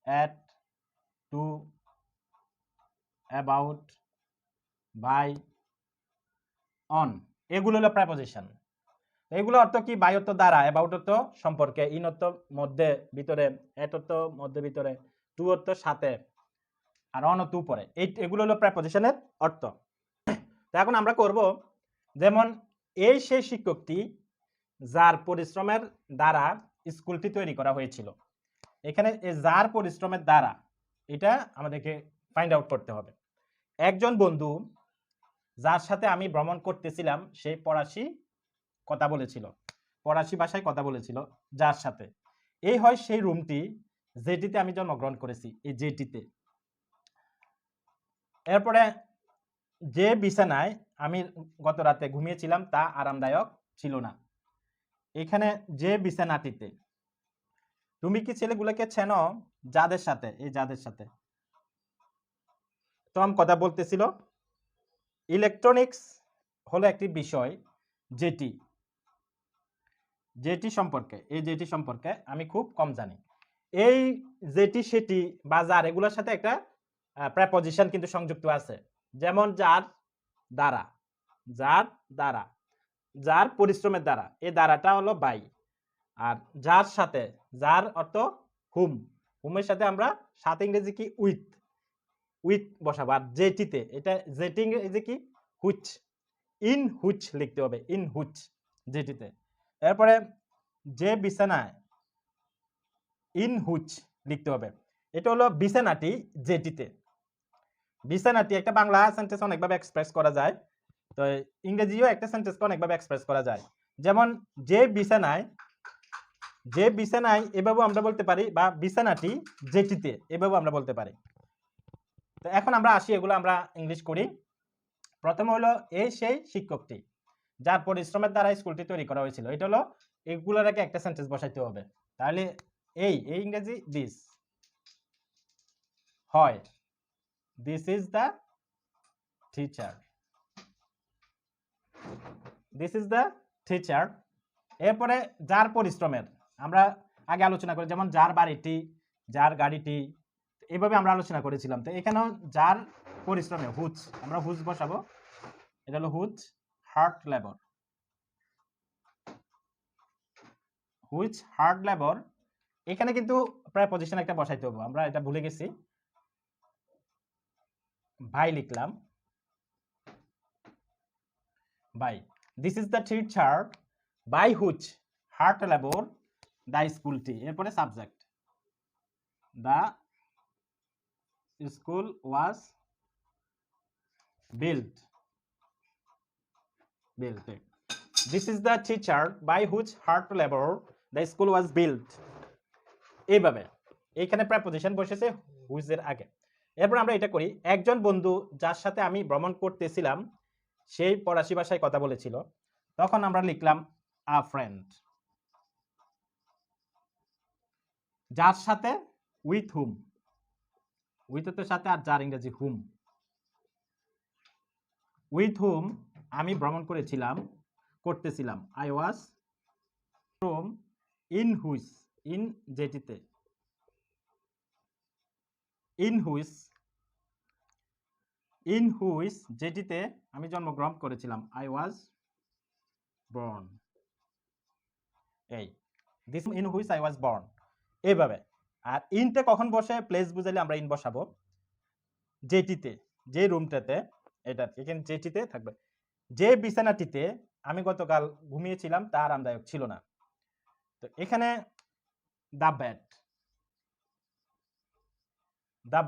at, to, about, by, on, এগুলো হলো প্রেপোজিশন। এগুলো অর্থ কি, বাই অর্থ দ্বারা, অ্যাবাউট অর্থ সম্পর্কে, ইন অর্থ মধ্যে ভিতরে, এট অর্থ মধ্যে ভিতরে, টু অর্থ সাথে, আর অন অর্থ উপরে। এগুলো হলো প্রেপোজিশনের অর্থ। তো এখন আমরা করব, যেমন এই সেই শিক্ষকটি যার পরিশ্রমের দ্বারা স্কুলটি তৈরি করা হয়েছিল। এখানে যার পরিশ্রমের দ্বারা, এটা আমাদেরকে ফাইন্ড আউট করতে হবে। একজন বন্ধু যার সাথে আমি ভ্রমণ করতেছিলাম সে ফরাসি কথা বলেছিল, ফরাসি ভাষায় কথা বলেছিল যার সাথে। এই হয় সেই রুমটি যেটিতে আমি জন্মগ্রহণ করেছি, এই যেটিতে। এরপরে যে বিছানায় আমি গত রাতে ঘুমিয়েছিলাম তা আরামদায়ক ছিল না। এখানে যে বিছানাটিতে, তুমি কি ছেলেগুলোকে চেনো যাদের সাথে, এই যাদের সাথে টম কথা বলতেছিল। ইলেকট্রনিক্স হলো একটি বিষয় যেটি, যেটি সম্পর্কে, এই যেটি সম্পর্কে আমি খুব কম জানি। এই যেটি, সেটি বা যার, এগুলোর সাথে একটা প্রেপোজিশন কিন্তু সংযুক্ত আছে। যেমন যার দ্বারা, যার দ্বারা, যার পরিশ্রমের দ্বারা, এই দ্বারাটা হলো বাই। আর যার সাথে, যার অর্থ হুম, হুমের সাথে আমরা সাথে ইংরেজি কি উইথ, উইথ বসাবো। আর যেটিতে, এটা যেটি ইংরেজি কি হুইচ, ইন হুইচ লিখতে হবে, ইন হুইচ, যেটিতে। এরপরে যে বিছানায়, ইন হুইচ লিখতে হবে। এটা হলো বিছানাটি যেটিতে। বিছানাটি একটা বাংলা সেন্টেন্স অনেকভাবে এক্সপ্রেস করা যায়, তো ইংরেজিও একটা সেন্টেন্সকে অনেকভাবে এক্সপ্রেস করা যায়। যেমন যে বিছানায়, যে বিছানায় এভাবে আমরা বলতে পারি, বা বিছানাটি যেটিতে এভাবে আমরা বলতে পারি। তো এখন আমরা আসি, এগুলো আমরা ইংলিশ করি। প্রথম হলো এই সেই শিক্ষকটি যার পরিশ্রমের দ্বারা স্কুলটি তৈরি করা হয়েছিল। এটা হলো এগুলোর আগে একটা সেন্টেন্স বসাইতে হবে। তাহলে এই ইংরেজি দিস হয়, this is the teacher, this is the teacher. এরপরে যার পরিশ্রমের আমরা আগে আলোচনা করি, যেমন যার বাড়িটি, যার গাড়িটি, এভাবে আমরা আলোচনা করেছিলাম। তো এখানেও যার পরিশ্রমে হুচ, আমরা হুচ বসাবো। এটা হলো whose hard labour, which hard labour. এখানে কিন্তু প্রেপোজিশন একটা বসাইতে হবে, আমরা এটা ভুলে গেছি। বাই লিখলাম, by, this is the teacher by which hard labour the স্কুলটি। এরপরে subject, the school was built, built. This is the teacher by which hard labour the school was built. এইভাবে এইখানে প্রেপোজিশন বসেছে হুইচ এর আগে। এরপর আমরা এটা করি, একজন বন্ধু যার সাথে আমি ভ্রমণ করতেছিলাম সেই ফরাসি ভাষায় কথা বলেছিল। তখন আমরা লিখলাম আ ফ্রেন্ড। যার সাথে উইথ হুম, উইথের সাথে আর যার ইংরেজি হুম। উইথ হুম আমি ভ্রমণ করতেছিলাম। I was from in which, in যেটিতে, ইন হুইচ যেটিতে আমি জন্মগ্রহণ করেছিলাম। I was born. এই this in which I was born, এইভাবে। আর ইনটা কখন বসে, প্লেস বুঝাইলে আমরা ইন বসাবো যেটিতে, যে রুমটাতে, এটা এখানে যেটিতে থাকবে। যে বিছানাটিতে আমি গতকাল ঘুমিয়েছিলাম তা আরামদায়ক ছিল না। তো এখানে দ্য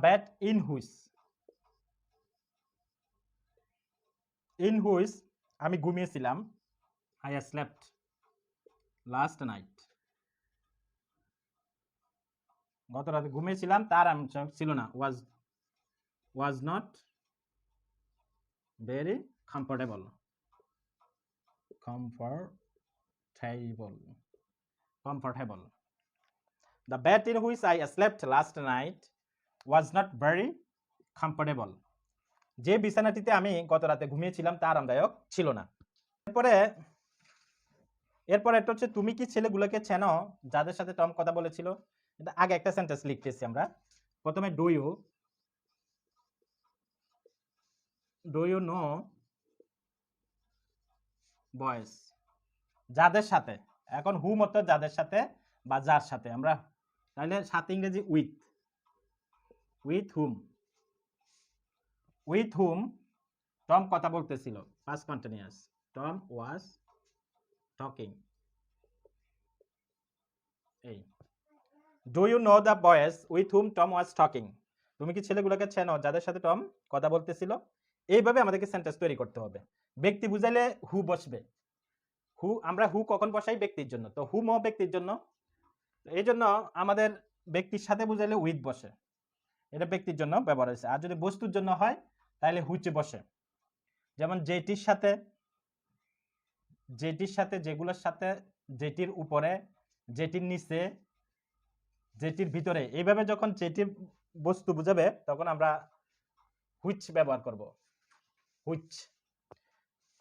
ব্যাট ইন হুইচ আমি ঘুমিয়েছিলাম। আই স্লেপ্ট লাস্ট নাইট, গত রাতে ঘুমিয়েছিলাম তার আরামদায়ক ছিল না। Was not very comfortable, comfortable. The bed in which I slept last night was not very comfortable. যে বিছানাটিতে আমি গত রাতে ঘুমিয়েছিলাম তা আরামদায়ক ছিল না। এরপরে একটা হচ্ছে, তুমি কি ছেলেগুলোকে চেনো যাদের সাথে টম কথা বলেছিল? এটা আগে একটা সেন্টেন্স লিখতেছি আমরা। প্রথমে ডু ইউ নো বয়েস, যাদের সাথে। এখন হু মতো যাদের সাথে বা যার সাথে, আমরা তাহলে সাথে ইংরেজি উইথ হুম টম কথা বলতেছিল। Past continuous, Tom was talking. এই do you know the boys with whom Tom was talking, তুমি কি ছেলেগুলোকে চেনো যাদের সাথে টম কথা বলতেছিল? এইভাবে আমাদেরকে সেন্টেন্স তৈরি করতে হবে। ব্যক্তি বুঝাইলে হু বসবে। আমরা হু কখন বসাই? ব্যক্তির জন্য। তো হুম ও ব্যক্তির জন্য, এই জন্য আমাদের ব্যক্তির সাথে বুঝাইলে উইথ বসে, এটা ব্যক্তির জন্য ব্যবহার হয়েছে। আর যদি বস্তুর জন্য হয় তাহলে হুইচ বসে। যেমন যেটির সাথে, যেগুলোর সাথে, যেটির উপরে, যেটির নিচে, যেটির ভিতরে, এইভাবে যখন যেটির বস্তু বুঝাবে তখন আমরা হুইচ ব্যবহার করব। হুইচ।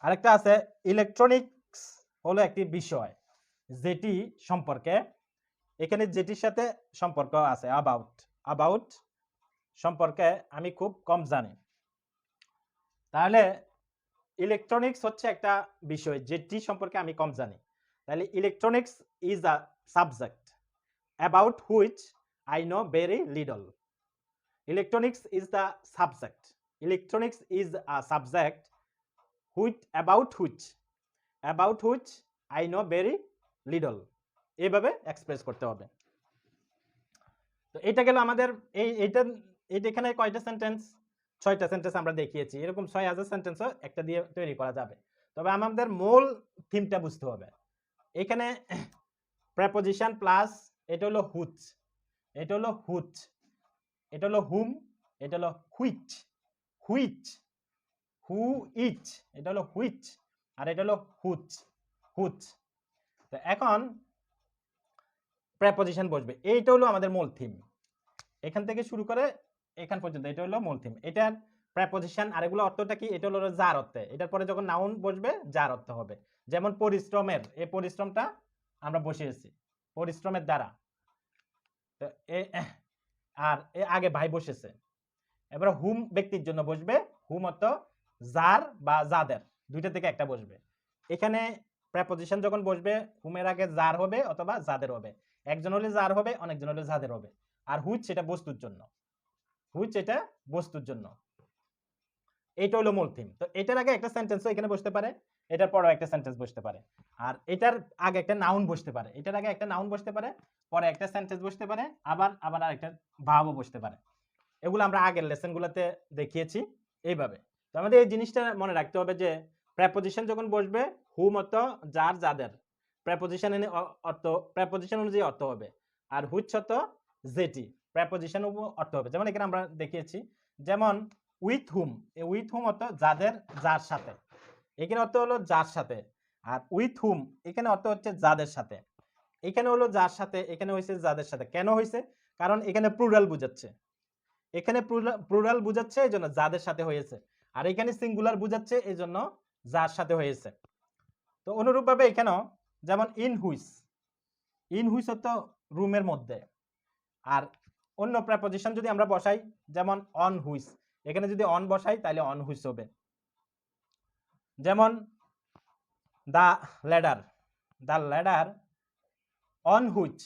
আরেকটা আছে, ইলেকট্রনিক্স হলো একটি বিষয় যেটি সম্পর্কে, এখানে যেটির সাথে সম্পর্ক আছে অ্যাবাউট সম্পর্কে আমি খুব কম জানি। তাহলে ইলেকট্রনিক্স হচ্ছে একটা বিষয় যেটি সম্পর্কে আমি কম জানি। তাহলে electronics is a subject about which I know very little. Electronics is the subject, electronics is a subject about which I know very little, এইভাবে এক্সপ্রেস করতে হবে। তো এটা গেল আমাদের এইটা এখানে কয়টা সেন্টেন্স? 6টা সেন্টেন্স আমরা দেখিয়েছি। এরকম 6000 সেন্টেন্সও একটা দিয়ে তৈরি করা যাবে। তবে আমাদের মূল থিমটা বুঝতে হবে। এখানে প্রেপোজিশন প্লাস, এটা হলো হুইচ, এটা হলো হুম, এটা হলো হুইচ, এটা হলো হুইচ, আর এটা হলো হুচ। তো এখন প্রেপোজিশন বসবে, এইটা হলো আমাদের মূল থিম। এখান থেকে শুরু করে এখান পর্যন্ত এটা হলো মূল থিম। এটার প্রেপোজিশন আর এগুলো অর্থটা কি? এটা হলো যার অর্থে। এটার পরে যখন নাউন বসবে যার অর্থ হবে। যেমন পরিশ্রমের, এই পরিশ্রমটা আমরা বসিয়েছি পরিশ্রমের দ্বারা, তো আর আগে ভাই বসেছে। এবার হুম ব্যক্তির জন্য বসবে, হুম অর্থ যার বা যাদের, দুইটা থেকে একটা বসবে। এখানে প্রেপোজিশন যখন বসবে হুমের আগে যার হবে অথবা যাদের হবে। একজন হলে যার হবে, অনেকজন হলে যাদের হবে। আর হুইচ এটা বস্তুর জন্য, এইটা হলো মূল থিম। তো এটার আগে একটা সেন্টেন্সও এখানে বসতে পারে, এটার পরেও একটা সেন্টেন্স বসতে পারে, আর এটার আগে একটা নাউন বসতে পারে, এটার আগে একটা নাউন বসতে পারে, পরে একটা সেন্টেন্স বসতে পারে, আবার আরেকটা ভার্বও বসতে পারে। এগুলো আমরা আগের লেসনগুলোতে দেখিয়েছি এইভাবে। তো আমাদের এই জিনিসটা মনে রাখতে হবে যে প্রেপোজিশন যখন বসবে হুম অর্থ যার যাদের, প্রেপোজিশন অর্থ প্রেপোজিশন অনুযায়ী অর্থ হবে। আর হুইচ অর্থ যেটি, প্রেপোজিশন অর্থ হবে। যেমন এখানে আমরা দেখিয়েছি, যেমন উইথ হুম অর্থ যাদের, যার সাথে, এখানে অর্থ হলো যার সাথে। আর উইথ হুম এখানে অর্থ হচ্ছে যাদের সাথে, এখানে হলো যার সাথে, এখানে হয়েছে যাদের সাথে। কেন হয়েছে? কারণ এখানে প্লুরাল বোঝাচ্ছে। এখানে প্লুরাল বোঝাচ্ছে এই জন্য যাদের সাথে হয়েছে, আর এখানে সিঙ্গুলার বোঝাচ্ছে এই জন্য যার সাথে হয়েছে। তো অনুরূপভাবে এখানেও যেমন ইন হুইচ হতো রুমের মধ্যে, আর অন্য প্রেপোজিশন যদি আমরা বসাই যেমন অন হুইচ, এখানে যদি অন বসাই তাহলে অন হুইচ হবে। যেমন the ladder on which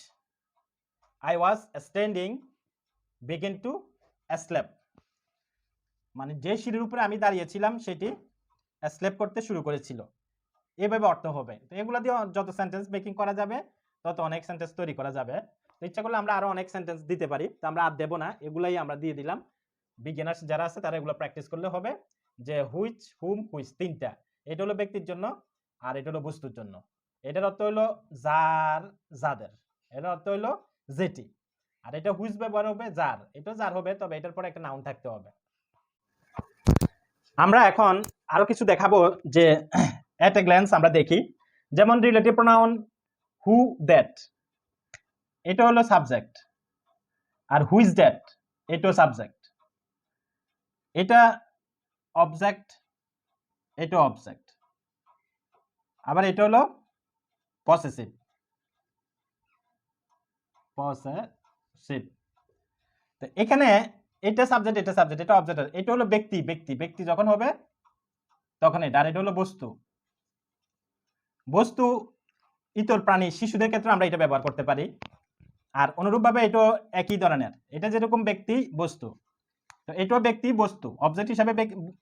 I was standing begin to slip, মানে যে সিঁড়ির উপরে আমি দাঁড়িয়েছিলাম সেটি স্লেপ করতে শুরু করেছিল, এভাবে অর্থ হবে। তো এগুলো দিয়ে যত সেন্টেন্স মেকিং করা যাবে তত অনেক সেন্টেন্স তৈরি করা যাবে। তো ইচ্ছা করলে আমরা আরো অনেক সেন্টেন্স দিতে পারি, তো আমরা আর দেবো না, এগুলাই আমরা দিয়ে দিলাম। বিগিনার্স যারা আছে তারা এগুলো প্র্যাকটিস করলে হবে যে হুইচ, হুম, হুইচ তিনটা, এটা হলো ব্যক্তির জন্য আর এটা হলো বস্তুর জন্য। এটার অর্থ হলো যার, যাদের, এটার অর্থ হলো যেটি, আর এটা হুইচ ব্যবহার হবে যার, এটা যার হবে, তবে এটার পরে একটা নাউন থাকতে হবে। আমরা এখন আরো কিছু দেখাবো যে এট এ গ্ল্যান্স আমরা দেখি, যেমন রিলেটিভ প্রোনাউন হু দ্যাট, এটা হলো সাবজেক্ট, আর হুইজ দ্যাট এটাও সাবজেক্ট, এটা অবজেক্ট, এটা অবজেক্ট, আবার এটা হলো পসেসিভ। তো এখানে এটা সাবজেক্ট, এটা সাবজেক্ট, এটা অবজেক্ট, এটা হলো ব্যক্তি, ব্যক্তি যখন হবে তখন এটা, আর এটা হলো বস্তু ইতর প্রাণী, শিশুদের ক্ষেত্রে আমরা এটা ব্যবহার করতে পারি। আর অনুরূপভাবে এটা একই ধরনের, এটা যেরকম ব্যক্তি বস্তু, তো এটাও ব্যক্তি বস্তু, অবজেক্ট হিসাবে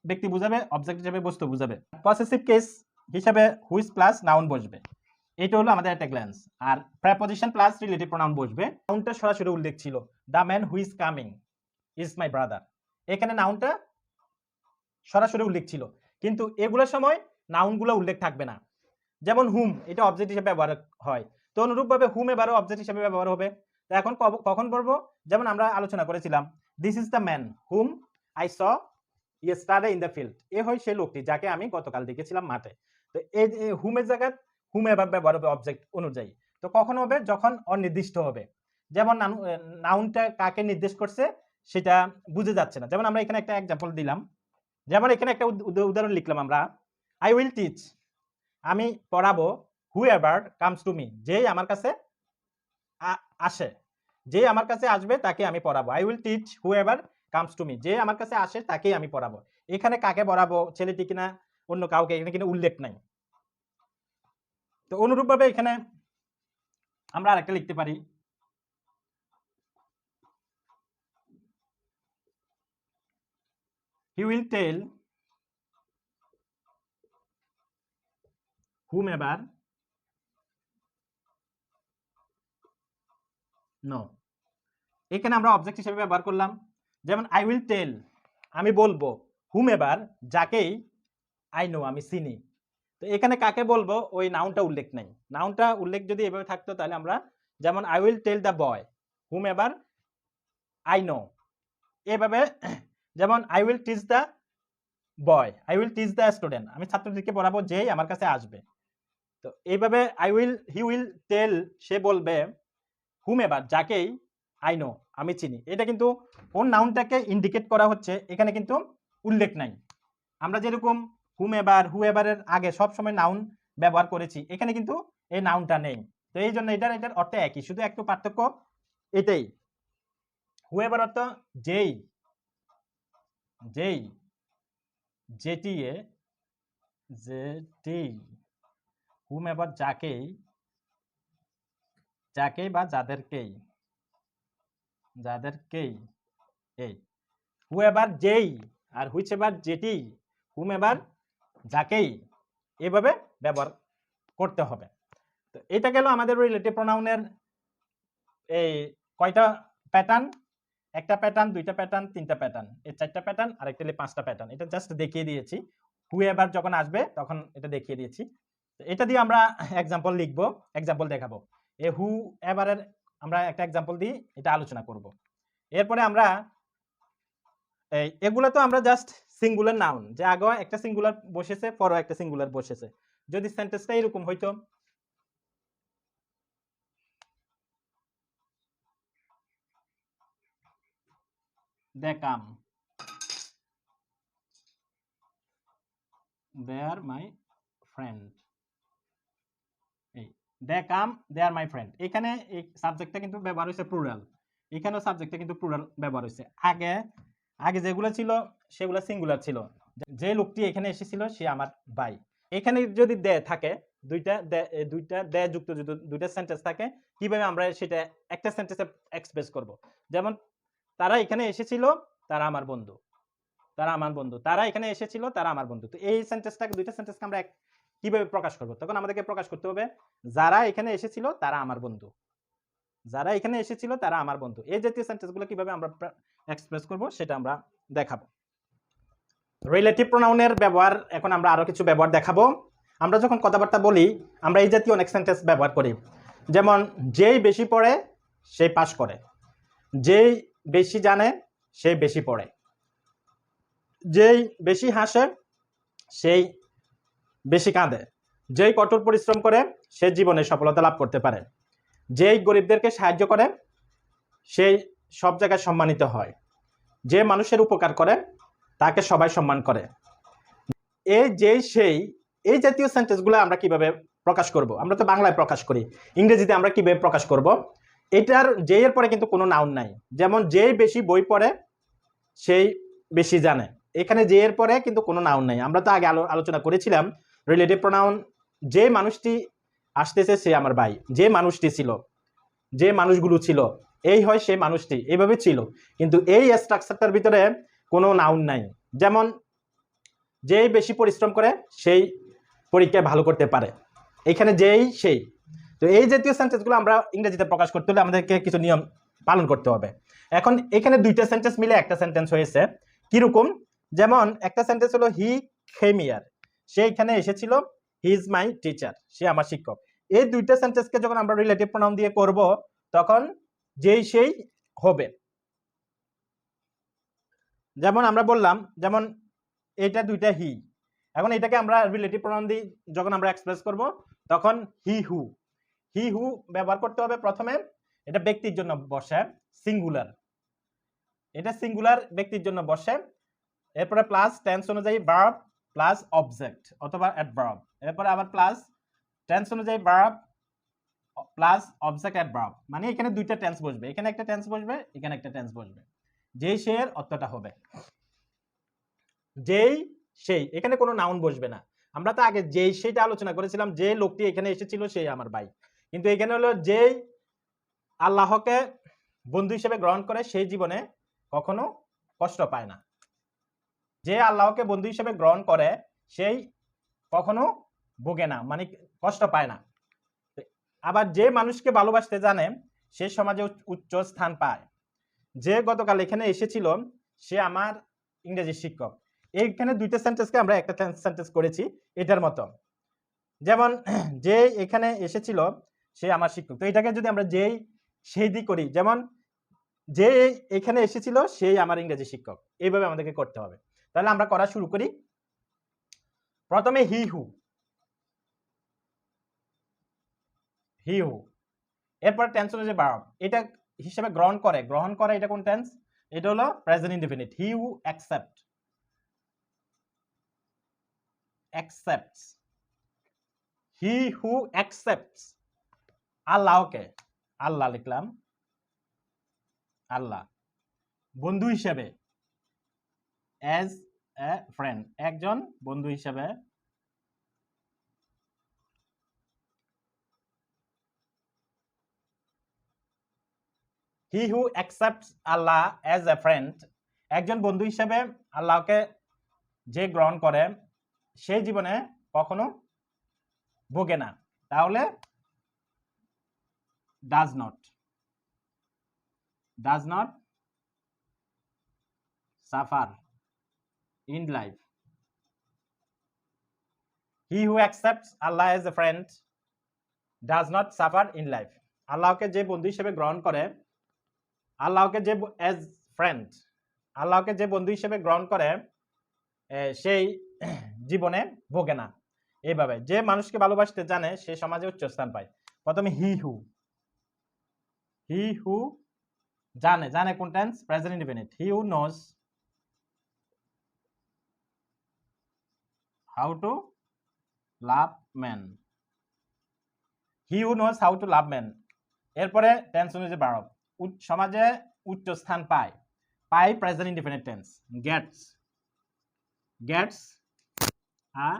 ব্যক্তি বুঝাবে, অবজেক্ট হিসাবে বস্তু বুঝাবে। পসেসিভ কেস হিসাবে হুইচ প্লাস নাউন বসবে, এটা হলো আমাদের এট এ গ্ল্যান্স। আর প্রেপোজিশন প্লাস রিলেটিভ প্রোনাউন বসবে। নাউনটা সরাসরি উল্লেখ ছিল, the man who is coming is my brother, এখানে নাউনটা সরাসরি উল্লেখ ছিল, কিন্তু এগুলোর সময় নাউনগুলো উল্লেখ থাকবে না। যেমন হুম, এটা অবজেক্ট হিসেবে ব্যবহার হয়, তো অনুরূপভাবে হুম এবারও অবজেক্ট হিসেবে ব্যবহার হবে। তো এখন কখন বলবো, যেমন আমরা আলোচনা করেছিলাম, this is the man whom I saw yesterday in the field, এ হয় সেই লোকটি যাকে আমি গতকাল দেখেছিলাম মাঠে। তো এই হুমের জায়গায় হুম এবার ব্যবহার হবে অবজেক্ট অনুযায়ী। তো কখন হবে, যখন অনির্দিষ্ট হবে, যেমন নাউনটা কাকে নির্দেশ করছে সেটা বুঝে যাচ্ছে না। যেমন আমরা এখানে একটা এক্সাম্পল দিলাম, যেমন এখানে একটা উদাহরণ লিখলাম আমরা, আই উইল টিচ, আমি পড়াবো, হু এভার কামস টু মি, যেই আমার কাছে আসে, যে আমার কাছে আসবে তাকে আমি পড়াবো। I will teach who ever comes to me, যে আমার কাছে আসে তাকেই আমি পড়াবো। এখানে কাকে পড়াবো, ছেলেটি কিনা অন্য কাউকে, এখানে কিন্তু উল্লেখ নাই। তো অনুরূপভাবে এখানে আমরা আরেকটা লিখতে পারি, he will tell whomever know, এখানে আমরা অবজেক্ট হিসেবে ব্যবহার করলাম। যেমন আই উইল টেল, আমি বলবো, whomever যাকেই, আই নো আমি চিনি। তো এখানে কাকে বলবো ওই নাউনটা উল্লেখ নেই। নাউনটা উল্লেখ যদি এভাবে থাকতো তাহলে আমরা যেমন I will tell the boy whomever I know, এভাবে। যেমন I will teach the boy, I will teach the student, আমি ছাত্রদেরকে পড়াবো যেই আমার কাছে আসবে। তো এইভাবে হি উইল টেল, সে বলবে, whomever যাকেই, আই নো আমি চিনি, এটা কিন্তু কোন নাউনটাকে ইন্ডিকেট করা হচ্ছে এখানে কিন্তু উল্লেখ নাই। আমরা যেরকম whoever এর আগে সব সময় নাউন ব্যবহার করেছি, এখানে কিন্তু এই নাউনটা নেই। তো এই জন্য এটার অর্থ একই, শুধু একটু পার্থক্য এটাই। whoever অর্থ যেই, যেটি, whomever যাকেই বা যাদেরকেই, এই whoever যেই, আর whichever যেটি, whomever যাকেই, এভাবে ব্যবহার করতে হবে। তো এটা গেল আমাদের রিলেটিভ প্রোনাউনের এই কয়টা প্যাটার্ন, একটা প্যাটার্ন, দুইটা প্যাটার্ন, তিনটা প্যাটার্ন, এই চারটা প্যাটার্ন, আর একটা পাঁচটা প্যাটার্ন। এটা জাস্ট দেখিয়ে দিয়েছি, whoever যখন আসবে তখন এটা দেখিয়ে দিয়েছি। এটা দিয়ে আমরা এক্সাম্পল লিখবো, এক্সাম্পল দেখাবো। এই whoever এর আমরা একটা এক্সাম্পল দিয়ে এটা আলোচনা করব। এরপরে আমরা এগুলো তো আমরা জাস্ট সিঙ্গুলার নাউন, যে আগে একটা সিঙ্গুলার বসেছে পরে একটা সিঙ্গুলার বসেছে। যদি সেন্টেন্সটা এরকম হইতো, দে কাম, দে আর মাই ফ্রেন্ড। এই দে কাম, দে আর মাই ফ্রেন্ড, এখানে এই সাবজেক্টটা কিন্তু ব্যবহার হয়েছে প্লুরাল, এখানেও সাবজেক্টটা কিন্তু প্লুরাল ব্যবহার হয়েছে। আগে আগে যেগুলো ছিল সেগুলো সিঙ্গুলার ছিল। যে লোকটি এখানে এসেছিল সে আমার ভাই। এখানে যদি দে থাকে, দুইটা দে যুক্ত যদি দুইটা সেন্টেন্স থাকে, কিভাবে আমরা সেটা একটা সেন্টেন্সে এক্সপ্রেস করব? যেমন তারা এখানে এসেছিল, তারা আমার বন্ধু, তারা আমার বন্ধু, তারা এখানে এসেছিল, তারা আমার বন্ধু। তো এই সেন্টেন্সটাকে, দুইটা সেন্টেন্সকে আমরা কিভাবে প্রকাশ করব? তখন আমাদেরকে প্রকাশ করতে হবে যারা এখানে এসেছিল তারা আমার বন্ধু, যারা এখানে এসেছিল তারা আমার বন্ধু। এই জাতীয় সেন্টেন্সগুলো কিভাবে আমরা এক্সপ্রেস করব সেটা আমরা দেখাবো। রিলেটিভ প্রোনাউনের ব্যবহার এখন আমরা আরো কিছু ব্যবহার দেখাবো। আমরা যখন কথাবার্তা বলি আমরা এই জাতীয় অনেক সেন্টেন্স ব্যবহার করি, যেমন যেই বেশি পড়ে সেই পাস করে, যেই বেশি জানে সে বেশি পড়ে, যেই বেশি হাসে সেই বেশি কাঁদে, যেই কঠোর পরিশ্রম করে সে জীবনে সফলতা লাভ করতে পারে, যেই গরিবদেরকে সাহায্য করে সেই সব জায়গায় সম্মানিত হয়, যে মানুষের উপকার করে তাকে সবাই সম্মান করে। এই যেই সেই, এই জাতীয় সেন্টেন্সগুলো আমরা কিভাবে প্রকাশ করব? আমরা তো বাংলায় প্রকাশ করি, ইংরেজিতে আমরা কিভাবে প্রকাশ করব? এটার যে এর পরে কিন্তু কোনো নাউন নাই। যেমন যেই বেশি বই পড়ে সেই বেশি জানে, এখানে যে এর পরে কিন্তু কোনো নাউন নাই। আমরা তো আগে আলোচনা করেছিলাম রিলেটিভ প্রোনাউন, যে মানুষটি আসতেছে সে আমার ভাই, যে মানুষটি ছিল, যে মানুষগুলো ছিল, এই হয় সে মানুষটি, এইভাবে ছিল। কিন্তু এই স্ট্রাকচারটার ভিতরে কোনো নাউন নাই। যেমন যেই বেশি পরিশ্রম করে সেই পরীক্ষায় ভালো করতে পারে, এখানে যেই সেই। তো এই জাতীয় সেন্টেন্সগুলো আমরা ইংরেজিতে প্রকাশ করতে হলে আমাদেরকে কিছু নিয়ম পালন করতে হবে। এখন এখানে দুইটা সেন্টেন্স মিলে একটা সেন্টেন্স হয়েছে, কিরকম? যেমন একটা সেন্টেন্স হলো হি কেম হিয়ার, সে এখানে এসেছিল, হি ইজ মাই টিচার, সে আমার শিক্ষক। এই দুইটা সেন্টেন্সকে যখন আমরা রিলেটিভ প্রোনাউন দিয়ে করব তখন যেই সেই হবে। যেমন আমরা বললাম, যেমন এটা দুইটা হি, এখন এটাকে আমরা রিলেটিভ প্রোনাউন দিয়ে যখন আমরা এক্সপ্রেস করব তখন হি হু, হি হু ব্যবহার করতে হবে প্রথমে। এটা ব্যক্তির জন্য বসে, সিঙ্গুলার, এটা সিঙ্গুলার ব্যক্তির জন্য বসে। এরপরে প্লাস টেন্স অনুযায়ী ভার্ব প্লাস অবজেক্ট অথবা অ্যাডভার্ব, এরপরে আবার প্লাস টেন্স অনুযায়ী ভার্ব প্লাস অবজেক্ট অ্যাডভার্ব, মানে এখানে দুইটা টেন্স বসবে, এখানে একটা টেন্স বসবে, এখানে একটা টেন্স বসবে। যেই সে এর অর্থটা হবে যেই সেই, এখানে কোনো নাউন বসবে না। আমরা তো আগে যেই সেইটা আলোচনা করেছিলাম, যে লোকটি এখানে এসেছিল সেই আমার ভাই, কিন্তু এখানে হলো যেই আল্লাহকে বন্ধু হিসেবে গ্রহণ করে সেই জীবনে কখনো কষ্ট পায় না, যে আল্লাহকে বন্ধু হিসেবে গ্রহণ করে সেই কখনো ভোগে না, মানে কষ্ট পায় না। আবার যে মানুষকে ভালোবাসতে জানে সে সমাজে উচ্চ স্থান পায়। যে গতকাল এখানে এসেছিল সে আমার ইংরেজি শিক্ষক। এইখানে দুইটা সেন্টেন্সকে আমরা একটা সেন্টেন্স করেছি এটার মতো। যেমন যে এখানে এসেছিল সে আমার শিক্ষক, তো এটাকে যদি আমরা যেই সেই দিক করি, যেমন যে এখানে এসেছিল সেই আমার ইংরেজি শিক্ষক, এইভাবে আমাদেরকে করতে হবে। তাহলে আমরা করা শুরু করি। প্রথমে হি হু, হি হু, এরপর টেন্স অনুযায়ী ভার্ব, এটা হিসেবে গ্রহণ করে, গ্রহণ করে এটা কোন টেন্স? এটা হলো present indefinite. He who accept, accepts, he who accepts, আল্লাহকে, আল্লাহ লিখলাম, আল্লাহ বন্ধু হিসেবে, as a friend, একজন বন্ধু হিসেবে, he who accepts Allah as a friend, একজন বন্ধু হিসেবে আল্লাহকে যে গ্রহণ করে সেই জীবনে কখনো ভোগে না। তাহলে does not suffer in life. He who accepts Allah as a friend does not suffer in life. আল্লাহকে যে বন্ধু হিসেবে গ্রহণ করে, আল্লাহকে যে as friend, আল্লাহকে যে বন্ধু হিসেবে গ্রহণ করে সেই জীবনে ভোগে না। এইভাবে যে মানুষকে ভালোবাসতে জানে সে সমাজে উচ্চ স্থান পায়। প্রথমে হি হু জানে জানে কোন tense present indefinite he who knows how to love man he who knows how to love man এরপরে টেন্স অনুযায়ী ভার্ব সমাজে উচ্চ স্থান পায় পায় present indefinite tense gets a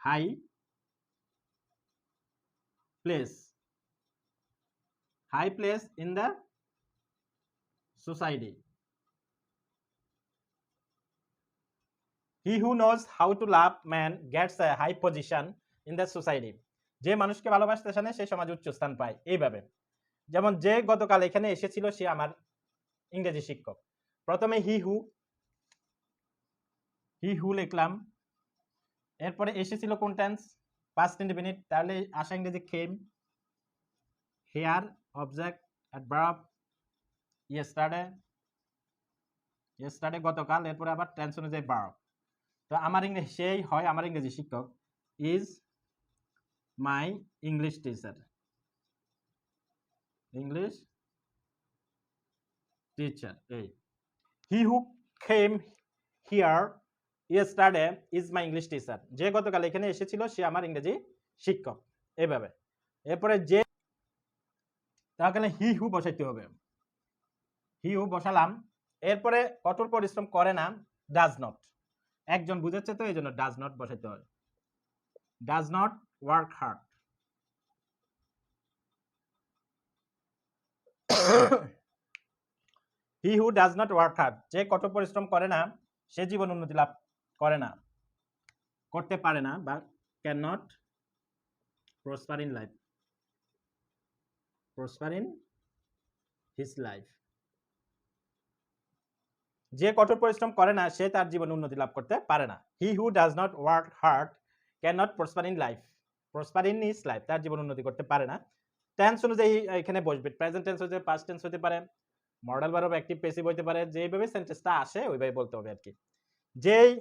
high place in the society he who knows how to love man gets a high position in the society যে মানুষকে ভালোবাসতে জানে সে সমাজে উচ্চ স্থান পায় এইভাবে যেমন যে গতকাল এখানে এসেছিল সে আমার ইংরেজি শিক্ষক প্রথমে হি হু লিখলাম এরপরে এসেছিল কোন টেন্স পাস্ট ইনডিফিনিট তাহলে আসা ইংরেজি came here object adverb yesterday গতকাল এরপরে আবার টেন্স অনুযায়ী verb তো আমার ইংরেজি সেই হয় আমার ইংরেজি শিক্ষক is my English teacher এই he who came here yesterday is my English teacher যে গতকাল এখানে এসেছিল সে আমার ইংরেজি শিক্ষক এইভাবে এরপরে যে তাহলে হি হু বসাইতে হবে হি হু বসালাম এরপরে কঠোর পরিশ্রম করে না ডাজ নট একজন বুঝাচ্ছে তো এইজন্য ডাজ নট বসাইতে হবে does not work hard he who does not work hard যে কঠোর পরিশ্রম করে না সে জীবন উন্নতি লাভ করে না করতে পারে না বা can not prosper in life prosper in his life যে কঠোর পরিশ্রম করে না সে তার জীবনে উন্নতি লাভ করতে পারে না he who does not work hard cannot prosper in life prosper in his life তার জীবন উন্নতি করতে পারে না টেন্স অনুযায়ী এখানে বসবে প্রেজেন্ট টেন্স হতে পাস্ট টেন্স হতে পারে মডেল ভার্ব অ্যাক্টিভ প্যাসিভ হতে পারে যেভাবে সেন্টেন্সটা আসে ওইভাবে বলতে হবে আর কি যেই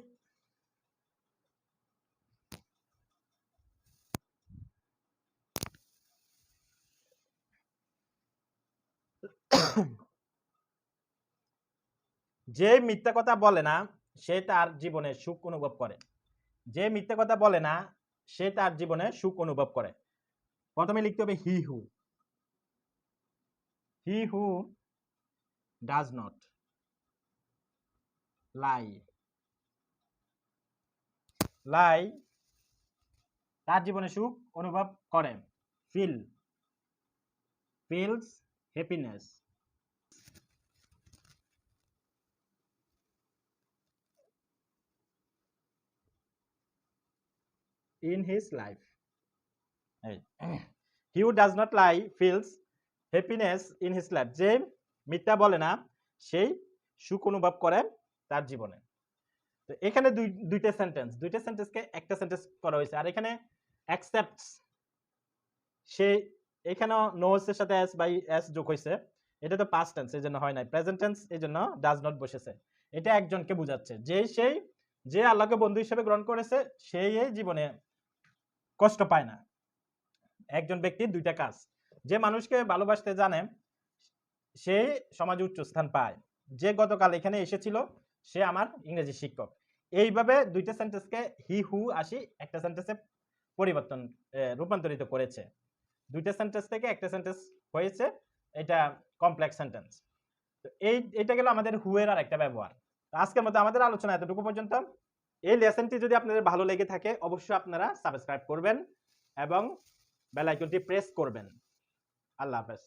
যে মিথ্যা কথা বলে না সে তার জীবনে সুখ অনুভব করে যে মিথ্যা কথা বলে না সে তার জীবনে সুখ অনুভব করে প্রথমে লিখতে হবে হি হু ডাজ নট লাই তার জীবনে সুখ অনুভব করে feels happiness in his life he who does not lie feels happiness in his life যে মিথ্যা বলে না সেই সুখ অনুভব করে তার জীবনে তো এখানে দুইটা সেন্টেন্সকে একটা সেন্টেন্স করা হয়েছে আর এখানে অ্যাকসেপ্টস সে এখানে নোস এর সাথে এস বাই এস যোগ হয়েছে এটা তো পাস্ট টেন্স এজন্য হয় নাই প্রেজেন্ট টেন্স এজন্য ডাজ নট বসেছে এটা একজনকে বোঝাচ্ছে যে আল্লাহকে বন্ধু হিসেবে গ্রহণ করেছে সেই জীবনে কষ্ট পায় না একজন ব্যক্তির দুইটা কাজ যে মানুষকে ভালোবাসতে জানে সে সমাজে উচ্চ স্থান পায় যে গতকাল এখানে এসেছিল সে আমার ইংরেজি শিক্ষক এইভাবে দুইটা সেন্টেন্সকে হি হু আসি একটা সেন্টেন্সে রূপান্তরিত করেছে দুইটা সেন্টেন্স থেকে একটা সেন্টেন্স হয়েছে এটা কমপ্লেক্স সেন্টেন্স তো এটা গেল আমাদের হু এর আর একটা ব্যবহার আজকের মতো আমাদের আলোচনা এতটুকু পর্যন্ত এই লেসনটি যদি আপনাদের ভালো লেগে থাকে অবশ্যই আপনারা সাবস্ক্রাইব করবেন এবং বেল আইকনটি প্রেস করবেন আল্লাহ হাফেজ